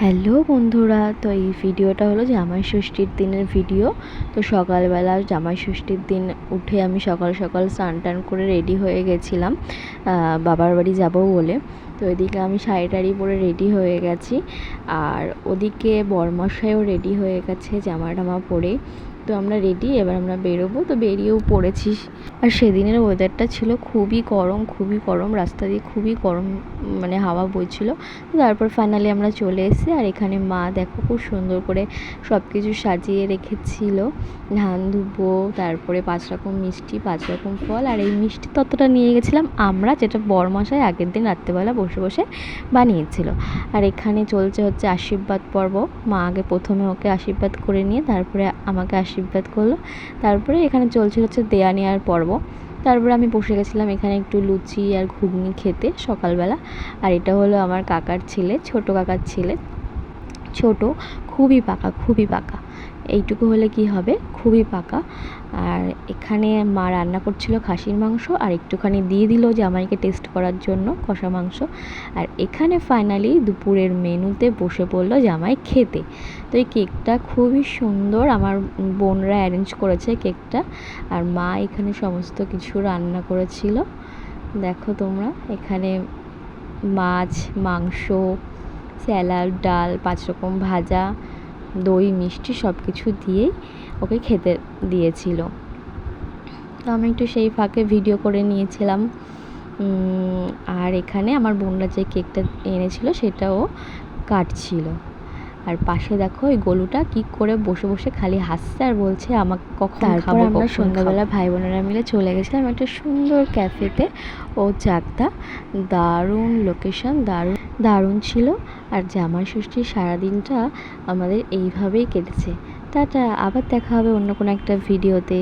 Hello বন্ধুরা, তো এই ভিডিওটা হলো জামাই ষষ্ঠীর দিনের ভিডিও। তো সকালবেলা জামাই ষষ্ঠীর দিন উঠে আমি সকাল সকাল স্নান টান করে রেডি হয়ে গেছিলাম বাবার বাড়ি যাব বলে। তো এদিকে আমি শাড়ি টাড়ি পরে রেডি হয়ে গেছি, আর ওদিকে বরমশাইও রেডি হয়ে গেছে জামা টামা পরে। তো আমরা রেডি, এবার আমরা বেরোবো। তো বেরিয়েও পড়েছি। আর সেদিনের ওয়েদারটা ছিল খুবই গরম, রাস্তা দিয়ে খুবই গরম, মানে হাওয়া বইছিল। তারপর ফাইনালি আমরা চলে এসেছি। আর এখানে মা দেখো খুব সুন্দর করে সব কিছু সাজিয়ে রেখেছিল, ধান ধুবো, তারপরে 5 রকম মিষ্টি, 5 রকম ফল। আর এই মিষ্টি তত্ত্বটা নিয়ে গেছিলাম আমরা, যেটা বরমশাই আগের দিন রাত্রেবেলা বসে বসে বানিয়েছিল। আর এখানে চলছে হচ্ছে আশীর্বাদ পর্ব। মা আগে প্রথমে ওকে আশীর্বাদ করে নিয়ে তারপরে আমাকে আশীর্বাদ করলো। তারপরে এখানে চলছে হচ্ছে দেয়া নেওয়ার পর্ব। তারপরে আমি বসে গেছিলাম এখানে একটু লুচি আর ঘুগনি খেতে সকালবেলা। আর এটা হলো আমার কাকার ছেলে, ছোট কাকার ছেলে, ছোট, খুবই পাকা। এইটুকু হলে কি হবে, খুবই পাকা। আর এখানে মা রান্না করছিল খাসির মাংস, আর একটুখানি দিয়ে দিল জামাইকে টেস্ট করার জন্য কষা মাংস। আর এখানে ফাইনালি দুপুরের মেনুতে বসে পড়লো জামাই খেতে। তো এই কেকটা খুবই সুন্দর, আমার বোনরা অ্যারেঞ্জ করেছে কেকটা। আর মা এখানে সমস্ত কিছু রান্না করেছিল, দেখো তোমরা। এখানে মাছ, মাংস, স্যালাড, ডাল, 5 রকম ভাজা, দই, মিষ্টি সব কিছু দিয়েই ওকে খেতে দিয়েছিল। তো আমি একটু সেই ফাঁকে ভিডিও করে নিয়েছিলাম। আর এখানে আমার বোনরা যে কেকটা এনেছিল সেটাও কাটছিল। আর পাশে দেখো ওই গোলুটা কি করে বসে বসে খালি হাসছে আর বলছে আমাকে কখন খাবো। তারপর আমরা সন্ধ্যাবেলা ভাই বোনেরা মিলে চলে গেছিলাম একটা সুন্দর ক্যাফেতে। ও চাকদা, দারুণ লোকেশন, দারুণ ছিল। আর জামাই ষষ্ঠীর সারাদিনটা আমাদের এইভাবেই কেটেছে। টাটা, আবার দেখা হবে অন্য কোনো একটা ভিডিওতে।